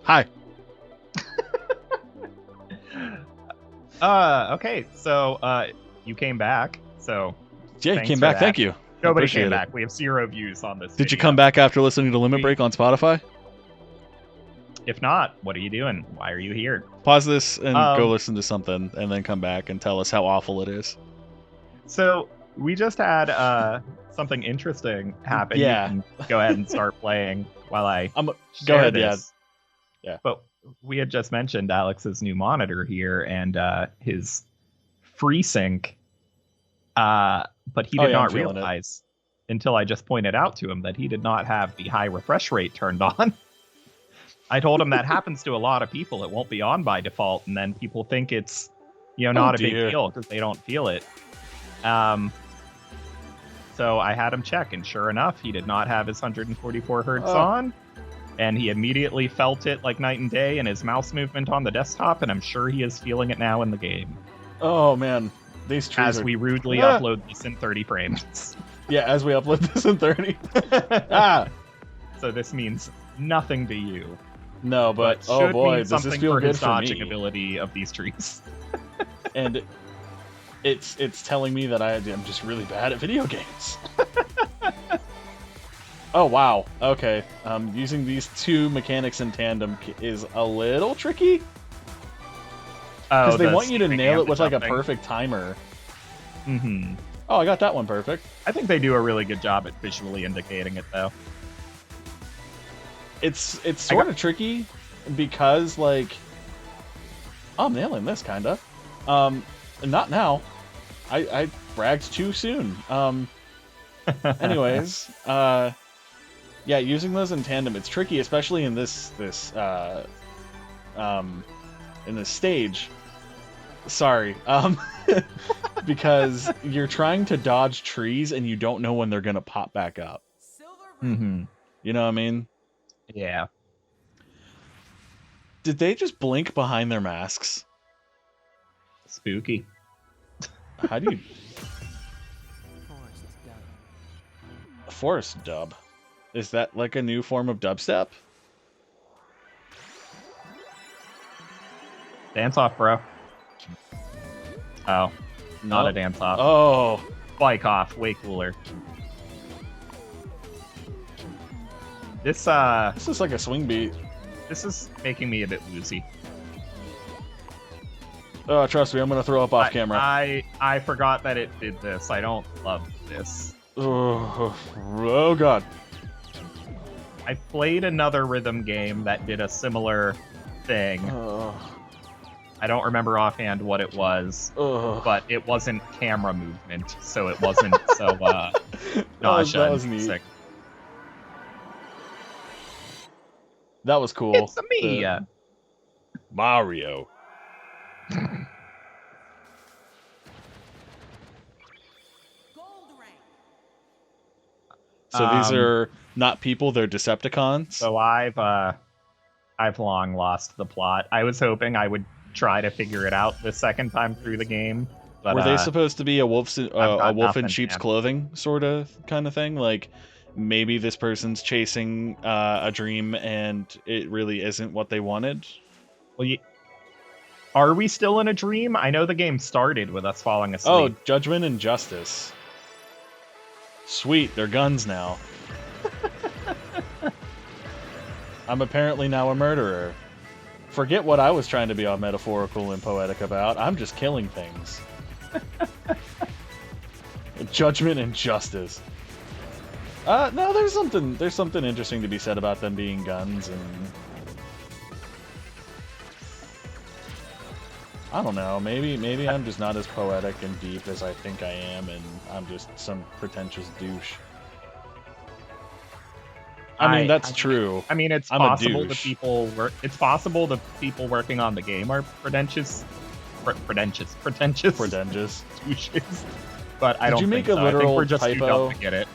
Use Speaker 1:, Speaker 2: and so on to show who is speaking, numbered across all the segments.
Speaker 1: Hi.
Speaker 2: Okay, so you came back, so
Speaker 1: Yeah, you
Speaker 2: thanks
Speaker 1: came
Speaker 2: for
Speaker 1: back.
Speaker 2: that.
Speaker 1: Thank you. I
Speaker 2: Nobody came
Speaker 1: appreciate it.
Speaker 2: back. We have 0 views on this
Speaker 1: Did you
Speaker 2: video.
Speaker 1: come back after listening to Limit Break on Spotify?
Speaker 2: If not, what are you doing? Why are you here?
Speaker 1: Pause this and go
Speaker 2: Um,
Speaker 1: listen to something, and then come back and tell us how awful it is.
Speaker 2: So we just had something interesting happen.
Speaker 1: Yeah.
Speaker 2: You can go ahead and start playing while I
Speaker 1: Go
Speaker 2: share
Speaker 1: ahead.
Speaker 2: this.
Speaker 1: Yeah.
Speaker 2: But we had just mentioned Alex's new monitor here and his FreeSync. But he did not realize until I just pointed out to him that he did not have the high refresh rate turned on. I told him that happens to a lot of people. It won't be on by default, and then people think it's, not a big deal because they don't feel it. So I had him check, and sure enough, he did not have his 144 hertz on, and he immediately felt it like night and day in his mouse movement on the desktop, and I'm sure he is feeling it now in the game.
Speaker 1: Oh man, these trees
Speaker 2: we rudely upload this in 30 frames.
Speaker 1: Yeah, as we upload this in 30.
Speaker 2: So this means nothing to you.
Speaker 1: No, but oh boy, does this feel good
Speaker 2: his
Speaker 1: for
Speaker 2: dodging
Speaker 1: me.
Speaker 2: Ability of these trees.
Speaker 1: And it's telling me that I'm just really bad at video games. Oh wow, okay. Using these two mechanics in tandem is a little tricky. Because they want you to nail it with like a perfect timer.
Speaker 2: Mm-hmm.
Speaker 1: Oh, I got that one perfect.
Speaker 2: I think they do a really good job at visually indicating it, though.
Speaker 1: It's sort of tricky because like I'm nailing this kinda. Not now. I bragged too soon. Anyways, yeah, using those in tandem, it's tricky, especially in this stage. Sorry, because you're trying to dodge trees and you don't know when they're gonna pop back up.
Speaker 2: Mm-hmm.
Speaker 1: You know what I mean?
Speaker 2: Yeah.
Speaker 1: Did they just blink behind their masks?
Speaker 2: Spooky.
Speaker 1: How do you... Forest dub. Is that like a new form of dubstep?
Speaker 2: Dance off, bro. Oh. Not a dance off.
Speaker 1: Oh.
Speaker 2: Bike off. Way cooler. This
Speaker 1: is like a swing beat.
Speaker 2: This is making me a bit woozy.
Speaker 1: Oh, trust me, I'm gonna throw up off camera.
Speaker 2: I forgot that it did this. I don't love this.
Speaker 1: Oh god.
Speaker 2: I played another rhythm game that did a similar thing. I don't remember offhand what it was, but it wasn't camera movement, so it wasn't so nausea.
Speaker 1: That was neat. That was cool.
Speaker 2: It's me,
Speaker 1: Mario. So these are not people; they're Decepticons.
Speaker 2: So I've long lost the plot. I was hoping I would try to figure it out the second time through the game. But,
Speaker 1: were they supposed to be a wolf in sheep's clothing, sort of kind of thing? Like maybe this person's chasing a dream and it really isn't what they wanted?
Speaker 2: Well, are we still in a dream? I know the game started with us falling asleep.
Speaker 1: Oh, Judgment and Justice. Sweet, they're guns now. I'm apparently now a murderer. Forget what I was trying to be all metaphorical and poetic about. I'm just killing things. Judgment and Justice. No, there's something interesting to be said about them being guns, and I don't know, maybe I'm just not as poetic and deep as I think I am, and I'm just some pretentious douche. I mean, that's true.
Speaker 2: I mean, it's possible the people working on the game are pretentious douches. But I don't think so. I think we're just too dumb to get it.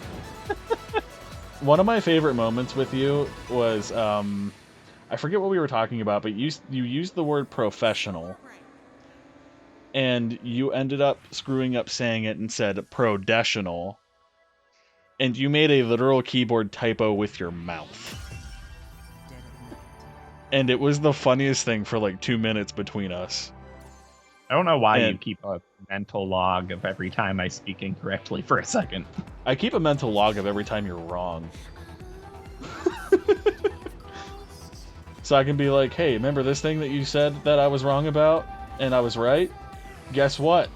Speaker 1: One of my favorite moments with you was I forget what we were talking about, but you used the word professional, and you ended up screwing up saying it and said prodessional, and you made a literal keyboard typo with your mouth. And it was the funniest thing for like 2 minutes between us.
Speaker 2: I don't know why you keep a mental log of every time I speak incorrectly for a second.
Speaker 1: I keep a mental log of every time you're wrong. So I can be like, hey, remember this thing that you said that I was wrong about? And I was right? Guess what?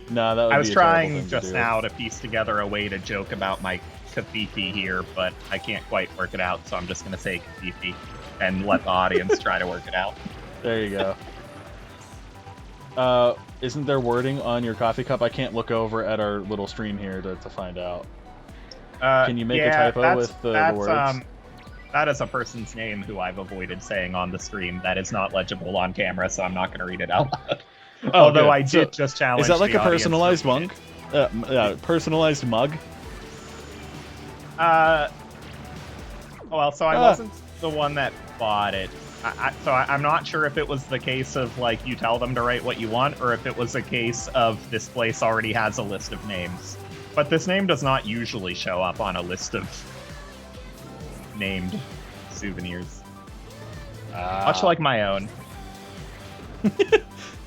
Speaker 1: Nah, that would
Speaker 2: I was trying just now to piece together a way to joke about my Kafifi here, but I can't quite work it out, so I'm just going to say Kafifi and let the audience try to work it out.
Speaker 1: There you go. Isn't there wording on your coffee cup? I can't look over at our little stream here to find out. Can you make a typo with the words?
Speaker 2: That is a person's name who I've avoided saying on the stream. That is not legible on camera, so I'm not going to read it out loud. Although I did just challenge.
Speaker 1: Is that like a personalized mug? Personalized mug?
Speaker 2: Well, so I wasn't the one that bought it. So I'm not sure if it was the case of, like, you tell them to write what you want, or if it was a case of this place already has a list of names. But this name does not usually show up on a list of named souvenirs. Much like my own.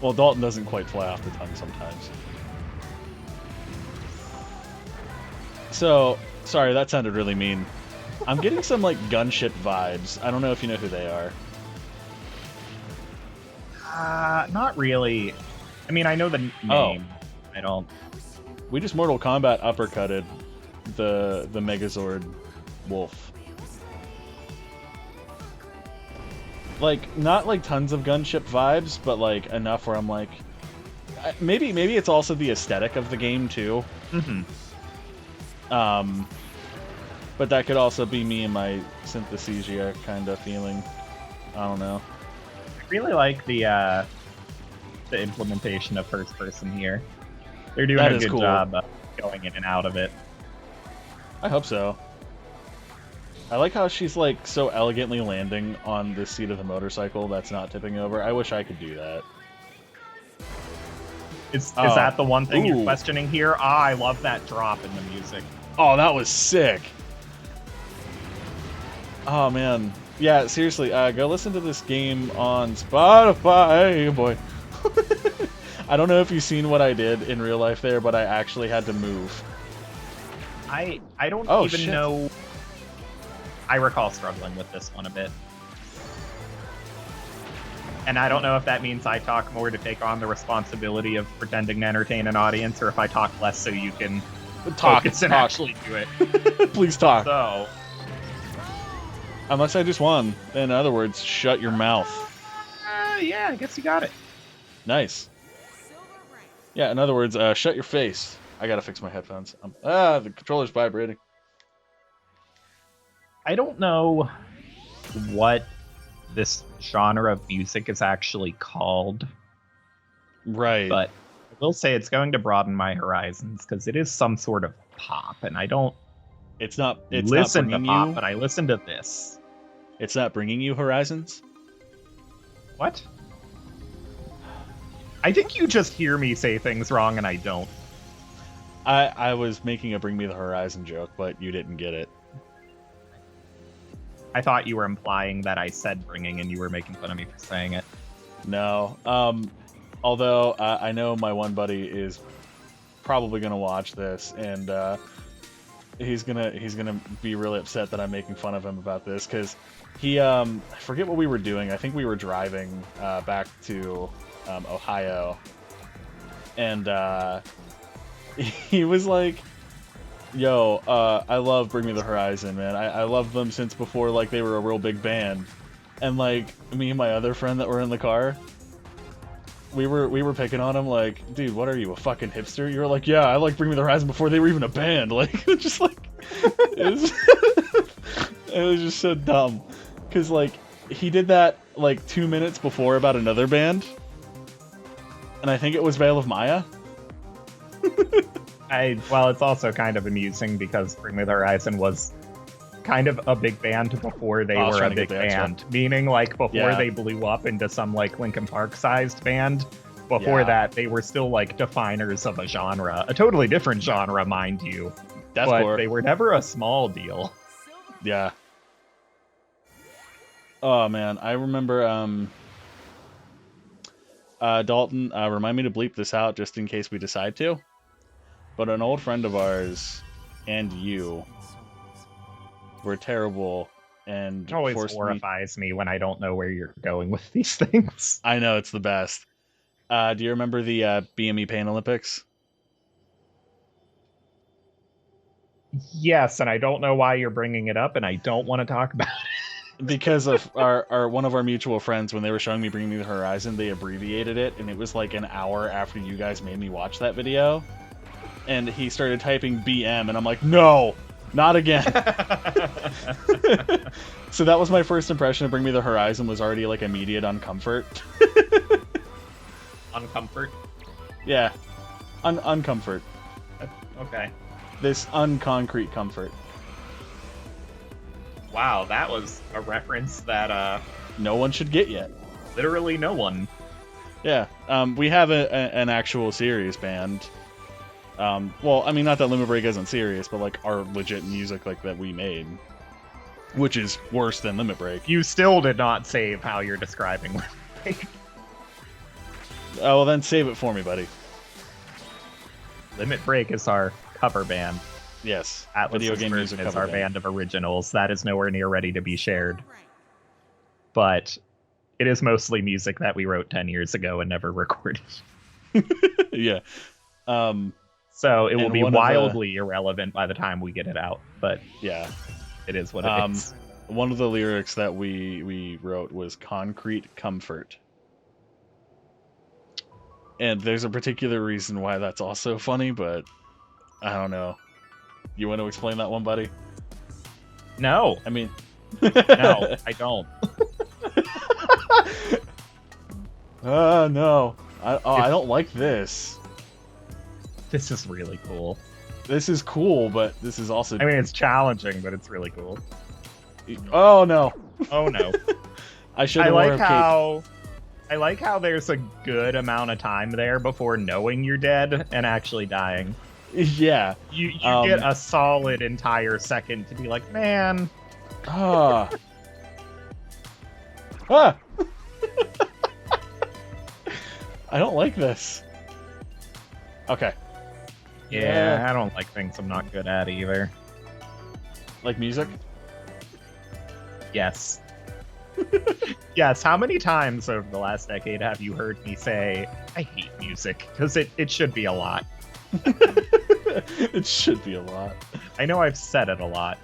Speaker 1: Well, Dalton doesn't quite fly off the tongue sometimes. So, sorry, that sounded really mean. I'm getting some, like, gunship vibes. I don't know if you know who they are.
Speaker 2: Not really. I mean, I know the name. Oh. I don't.
Speaker 1: We just Mortal Kombat uppercutted the Megazord wolf. Like, not like tons of gunship vibes, but like enough where I'm like, maybe it's also the aesthetic of the game too.
Speaker 2: Mm-hmm.
Speaker 1: But that could also be me and my synthesia kind of feeling. I don't know.
Speaker 2: I really like the implementation of first person here. They're doing a good job of going in and out of it.
Speaker 1: I hope so. I like how she's like so elegantly landing on the seat of the motorcycle that's not tipping over. I wish I could do that.
Speaker 2: Is that the one thing you're questioning here? I love that drop in the music.
Speaker 1: Oh, that was sick. Oh man. Yeah, seriously, go listen to this game on Spotify, boy. I don't know if you've seen what I did in real life there, but I actually had to move.
Speaker 2: I don't even know. I recall struggling with this one a bit. And I don't know if that means I talk more to take on the responsibility of pretending to entertain an audience, or if I talk less so you can focus and actually do it.
Speaker 1: Please talk.
Speaker 2: So,
Speaker 1: unless I just won. In other words, shut your mouth.
Speaker 2: Yeah, I guess you got it.
Speaker 1: Nice. Yeah, in other words, shut your face. I gotta fix my headphones. The controller's vibrating.
Speaker 2: I don't know what this genre of music is actually called.
Speaker 1: Right.
Speaker 2: But I will say it's going to broaden my horizons, because it is some sort of pop, and I don't listen to pop, but I listen to this.
Speaker 1: It's not bringing you horizons?
Speaker 2: What? I think you just hear me say things wrong and I don't.
Speaker 1: I was making a Bring Me the Horizon joke, but you didn't get it.
Speaker 2: I thought you were implying that I said bringing and you were making fun of me for saying it.
Speaker 1: No. Although I know my one buddy is probably going to watch this, and he's gonna be really upset that I'm making fun of him about this, because he I forget what we were doing. I think we were driving back to Ohio, and he was like, yo, I love Bring Me the Horizon, man. I love them since before, like, they were a real big band. And, like, me and my other friend that were in the car, we were picking on him, like, dude, what are you, a fucking hipster? You were like, yeah, I like Bring Me the Horizon before they were even a band. Like, just like, it was just so dumb. Because, like, he did that, like, 2 minutes before about another band. And I think it was Veil of Maya.
Speaker 2: Well, it's also kind of amusing because Bring Me the Horizon was kind of a big band before they were a big band. Meaning, like, before they blew up into some, like, Linkin Park-sized band, before that, they were still, like, definers of a genre. A totally different genre, mind you. But they were never a small deal.
Speaker 1: Yeah. Oh man, I remember. Dalton, remind me to bleep this out just in case we decide to. But an old friend of ours and you were terrible and
Speaker 2: It always
Speaker 1: forced
Speaker 2: horrifies me when I don't know where you're going with these things.
Speaker 1: I know, it's the best. Do you remember the BME Pain Olympics?
Speaker 2: Yes, and I don't know why you're bringing it up, and I don't want to talk about it.
Speaker 1: Because of our one of our mutual friends, when they were showing me Bring Me the Horizon, they abbreviated it, and it was like an hour after you guys made me watch that video. And he started typing BM, and I'm like, no, not again. So that was my first impression of Bring Me the Horizon, was already like immediate uncomfort.
Speaker 2: Uncomfort?
Speaker 1: Yeah. Uncomfort.
Speaker 2: Okay.
Speaker 1: This unconcrete comfort.
Speaker 2: Wow, that was a reference that
Speaker 1: no one should get yet.
Speaker 2: Literally no one.
Speaker 1: Yeah. We have an actual serious band. Well, I mean, not that Limit Break isn't serious, but like our legit music like that we made, which is worse than Limit Break.
Speaker 2: You still did not save how you're describing Limit Break.
Speaker 1: Oh, well then save it for me, buddy.
Speaker 2: Limit Break is our cover band.
Speaker 1: Yes.
Speaker 2: Atlas's
Speaker 1: video game music
Speaker 2: is
Speaker 1: cover
Speaker 2: our band of originals. That is nowhere near ready to be shared. But it is mostly music that we wrote 10 years ago and never recorded.
Speaker 1: Yeah.
Speaker 2: So it will be wildly irrelevant by the time we get it out. But
Speaker 1: yeah,
Speaker 2: it is what it is.
Speaker 1: One of the lyrics that we wrote was Concrete Comfort. And there's a particular reason why that's also funny, but I don't know. You want to explain that one, buddy?
Speaker 2: No.
Speaker 1: I mean...
Speaker 2: No, I don't.
Speaker 1: No. I don't like this.
Speaker 2: This is really cool.
Speaker 1: This is cool, but this is also...
Speaker 2: I mean, it's challenging, but it's really cool.
Speaker 1: Oh, no.
Speaker 2: Oh, no.
Speaker 1: I should have worn
Speaker 2: I like how there's a good amount of time there before knowing you're dead and actually dying.
Speaker 1: Yeah.
Speaker 2: You get a solid entire second to be like, man.
Speaker 1: Ah. Ah. I don't like this. Okay.
Speaker 2: Yeah, I don't like things I'm not good at either.
Speaker 1: Like music?
Speaker 2: Yes. Yes, how many times over the last decade have you heard me say, I hate music? Because it should be a lot.
Speaker 1: It should be a lot.
Speaker 2: I know I've said it a lot.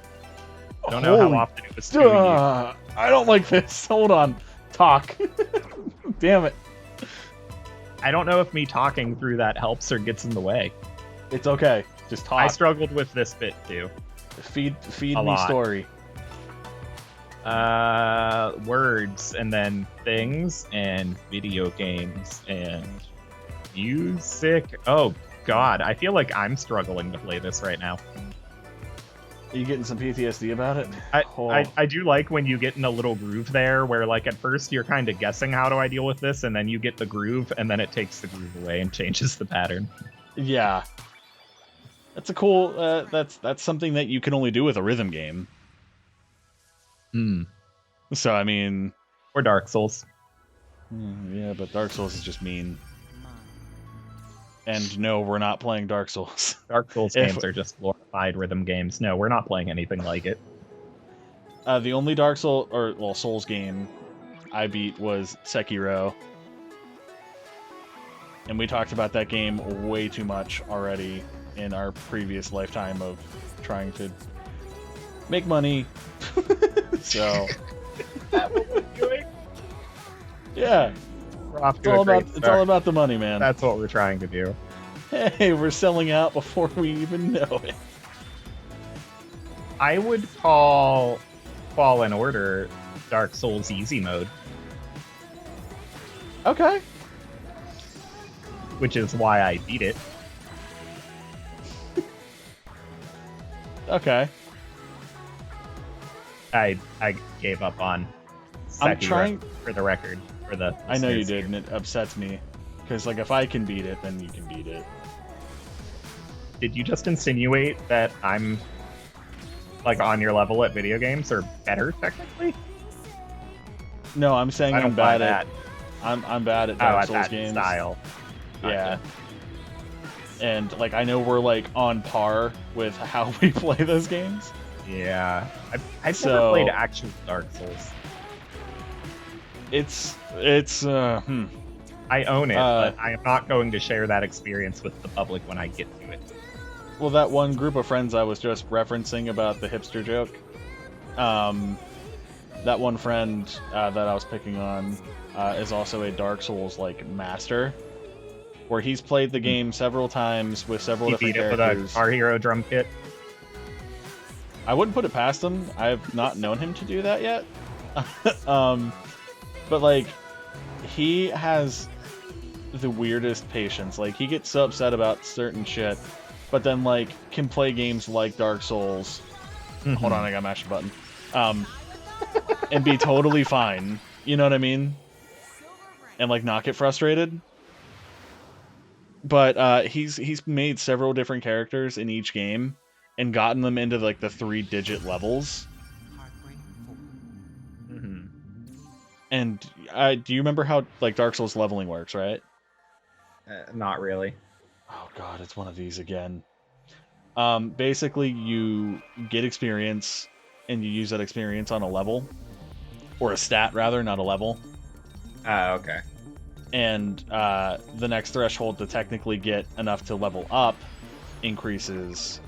Speaker 2: I don't know how often it was to you.
Speaker 1: I don't like this. Hold on. Talk. Damn it.
Speaker 2: I don't know if me talking through that helps or gets in the way.
Speaker 1: It's okay. Just talk.
Speaker 2: I struggled with this bit too.
Speaker 1: Feed me story.
Speaker 2: Words and then things and video games and music. Oh God, I feel like I'm struggling to play this right now.
Speaker 1: Are you getting some PTSD about it?
Speaker 2: I do like when you get in a little groove there where like at first you're kind of guessing how do I deal with this, and then you get the groove and then it takes the groove away and changes the pattern.
Speaker 1: Yeah. That's a cool that's something that you can only do with a rhythm game. So I mean,
Speaker 2: or Dark Souls.
Speaker 1: Yeah, but Dark Souls is just mean. And no, we're not playing Dark Souls.
Speaker 2: Dark Souls games are just glorified rhythm games. No, we're not playing anything like it.
Speaker 1: The only Dark Soul Souls game I beat was Sekiro. And we talked about that game way too much already in our previous lifetime of trying to make money. So
Speaker 2: That's what we're doing?
Speaker 1: Yeah. It's all about the money, man.
Speaker 2: That's what we're trying to do.
Speaker 1: Hey, we're selling out before we even know it.
Speaker 2: I would call Fallen Order Dark Souls easy mode.
Speaker 1: Okay.
Speaker 2: Which is why I beat it.
Speaker 1: Okay.
Speaker 2: I gave up on Sekiro,
Speaker 1: I'm trying
Speaker 2: for the record.
Speaker 1: I know you did, and it upsets me. Because, like, if I can beat it, then you can beat it.
Speaker 2: Did you just insinuate that I'm, like, on your level at video games, or better, technically?
Speaker 1: No, I'm saying
Speaker 2: I
Speaker 1: I'm
Speaker 2: don't buy
Speaker 1: bad at.
Speaker 2: that.
Speaker 1: I'm bad at Dark
Speaker 2: at
Speaker 1: Souls
Speaker 2: that
Speaker 1: games.
Speaker 2: style.
Speaker 1: Yeah.
Speaker 2: Gotcha.
Speaker 1: And like I know we're like on par with how we play those games.
Speaker 2: Yeah, I've never played actual Dark Souls.
Speaker 1: It's
Speaker 2: I own it, but I am not going to share that experience with the public when I get to it.
Speaker 1: Well, that one group of friends I was just referencing about the hipster joke, that one friend that I was picking on is also a Dark Souls like master, where he's played the game several times with several different characters.
Speaker 2: He beat it with a Guitar Hero drum kit.
Speaker 1: I wouldn't put it past him. I've not known him to do that yet. But like, he has the weirdest patience. Like, he gets so upset about certain shit, but then like can play games like Dark Souls. Hold on, I gotta mash the button. And be totally fine. You know what I mean? And like not get frustrated. But he's made several different characters in each game and gotten them into like the 3-digit levels. And do you remember how like Dark Souls leveling works, right?
Speaker 2: Not really.
Speaker 1: Oh god, it's one of these again. Basically, you get experience, and you use that experience on a level, or a stat rather, not a level.
Speaker 2: Okay.
Speaker 1: And the next threshold to technically get enough to level up increases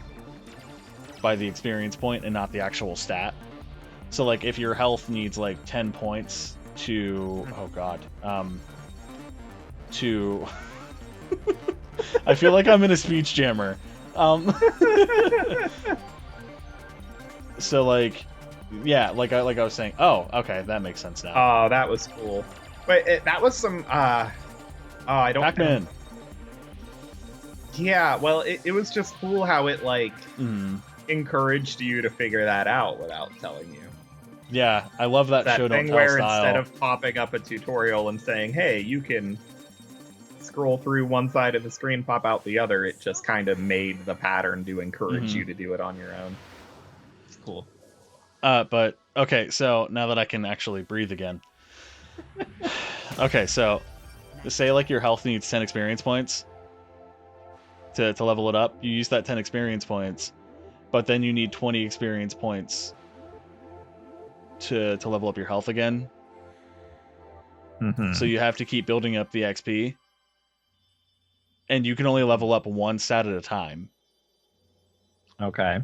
Speaker 1: by the experience point and not the actual stat. So like if your health needs like 10 points to to I feel like I'm in a speech jammer. So like yeah, like I was saying. Oh, okay, that makes sense now.
Speaker 2: Oh, that was cool. Wait, that was some oh, I don't
Speaker 1: Pac-Man.
Speaker 2: Yeah, well, it was just cool how it like encouraged you to figure that out without telling you.
Speaker 1: Yeah, I love that show don't
Speaker 2: thing
Speaker 1: tell
Speaker 2: where
Speaker 1: style.
Speaker 2: Instead of popping up a tutorial and saying, "Hey, you can scroll through one side of the screen, pop out the other," it just kind of made the pattern to encourage you to do it on your own. It's cool.
Speaker 1: But okay, so now that I can actually breathe again. Okay, so say like your health needs 10 experience points to level it up. You use that 10 experience points, but then you need 20 experience points to level up your health again. So you have to keep building up the XP. And you can only level up one stat at a time.
Speaker 2: Okay.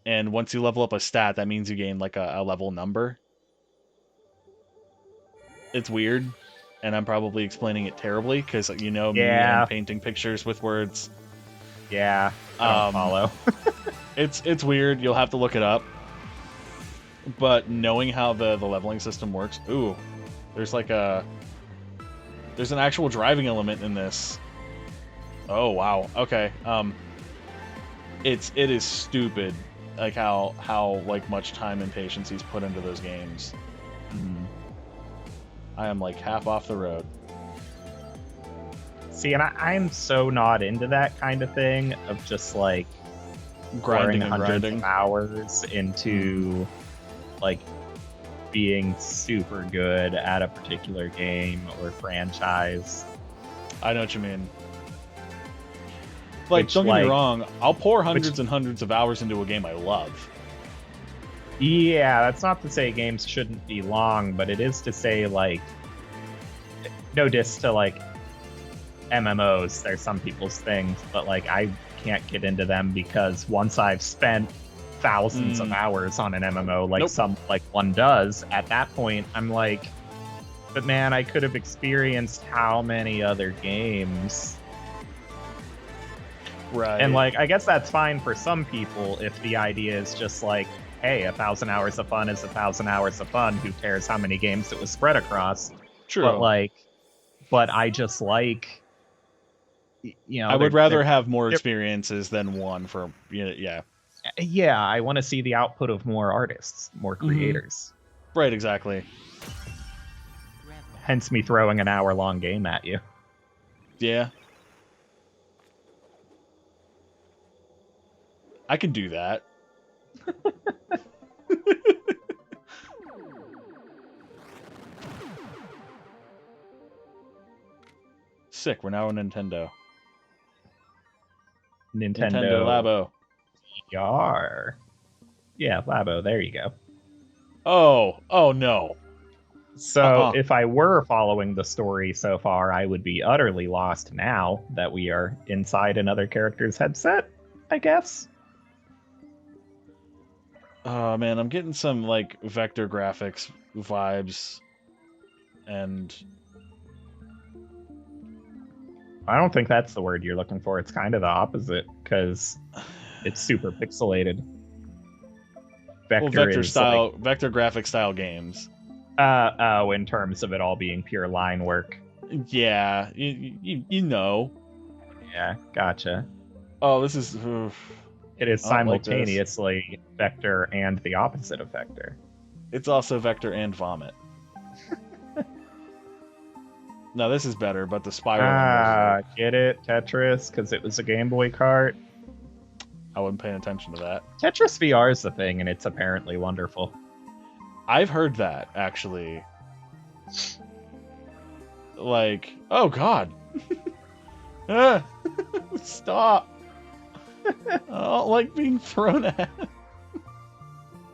Speaker 1: And once you level up a stat, that means you gain like a level number. It's weird, and I'm probably explaining it terribly because me and painting pictures with words.
Speaker 2: Yeah, I don't follow.
Speaker 1: It's weird. You'll have to look it up. But knowing how the leveling system works, there's an actual driving element in this. Oh wow. Okay. It is stupid, like how like much time and patience he's put into those games. I am like half off the road.
Speaker 2: See, and I'm so not into that kind of thing of just like
Speaker 1: grinding and
Speaker 2: hundreds
Speaker 1: grinding
Speaker 2: of hours into like being super good at a particular game or franchise.
Speaker 1: I know what you mean. Like, don't get me wrong, I'll pour hundreds and hundreds of hours into a game I love.
Speaker 2: Yeah, that's not to say games shouldn't be long, but it is to say, like, no diss to, like, MMOs. They're some people's things, but, like, I can't get into them because once I've spent thousands of hours on an MMO, like one does, at that point, I'm like, but man, I could have experienced how many other games.
Speaker 1: Right.
Speaker 2: And, like, I guess that's fine for some people if the idea is just like, hey, 1,000 hours of fun is 1,000 hours of fun. Who cares how many games it was spread across?
Speaker 1: True.
Speaker 2: But I just like,
Speaker 1: I would rather have more experiences than one for, yeah.
Speaker 2: Yeah, I want to see the output of more artists, more creators.
Speaker 1: Right, exactly.
Speaker 2: Hence me throwing an hour-long game at you.
Speaker 1: Yeah. I can do that. sick. We're now a Nintendo.
Speaker 2: Nintendo
Speaker 1: Labo.
Speaker 2: VR. Yeah, Labo. There you go.
Speaker 1: Oh no.
Speaker 2: So if I were following the story so far, I would be utterly lost now that we are inside another character's headset, I guess.
Speaker 1: Oh man, I'm getting some like vector graphics vibes, and
Speaker 2: I don't think that's the word you're looking for. It's kind of the opposite because it's super pixelated.
Speaker 1: Vector style, like, vector graphic style games.
Speaker 2: In terms of it all being pure line work.
Speaker 1: Yeah, you know.
Speaker 2: Yeah, gotcha.
Speaker 1: Oh, this is.
Speaker 2: It is simultaneously like vector and the opposite of vector.
Speaker 1: It's also vector and vomit. No, this is better, but the spiral.
Speaker 2: Get it, Tetris, because it was a Game Boy cart.
Speaker 1: I wasn't paying attention to that.
Speaker 2: Tetris VR is the thing, and it's apparently wonderful.
Speaker 1: I've heard that, actually. Like, oh god. Stop. I don't like being thrown at.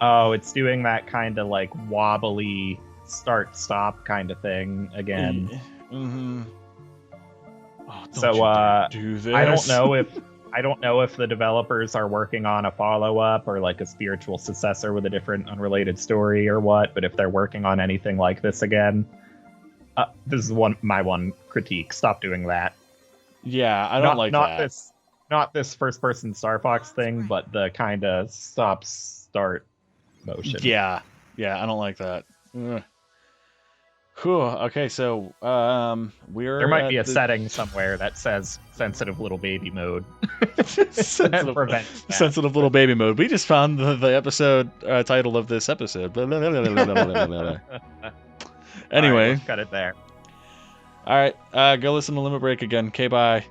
Speaker 2: Oh, it's doing that kind of like wobbly start-stop kind of thing again.
Speaker 1: Mm-hmm. Oh,
Speaker 2: so
Speaker 1: do this.
Speaker 2: I don't know if the developers are working on a follow-up or like a spiritual successor with a different unrelated story or what, but if they're working on anything like this again, this is my one critique. Stop doing that.
Speaker 1: Yeah, I don't like that.
Speaker 2: Not this first-person Star Fox thing, but the kind of stop-start motion.
Speaker 1: Yeah, I don't like that. Ugh. Whew, okay, so there
Speaker 2: might be a setting somewhere that says sensitive little baby mode.
Speaker 1: sensitive little baby mode. We just found the episode title of this episode.
Speaker 2: Anyway, cut it there.
Speaker 1: All right, go listen to Limit Break again. Okay, bye.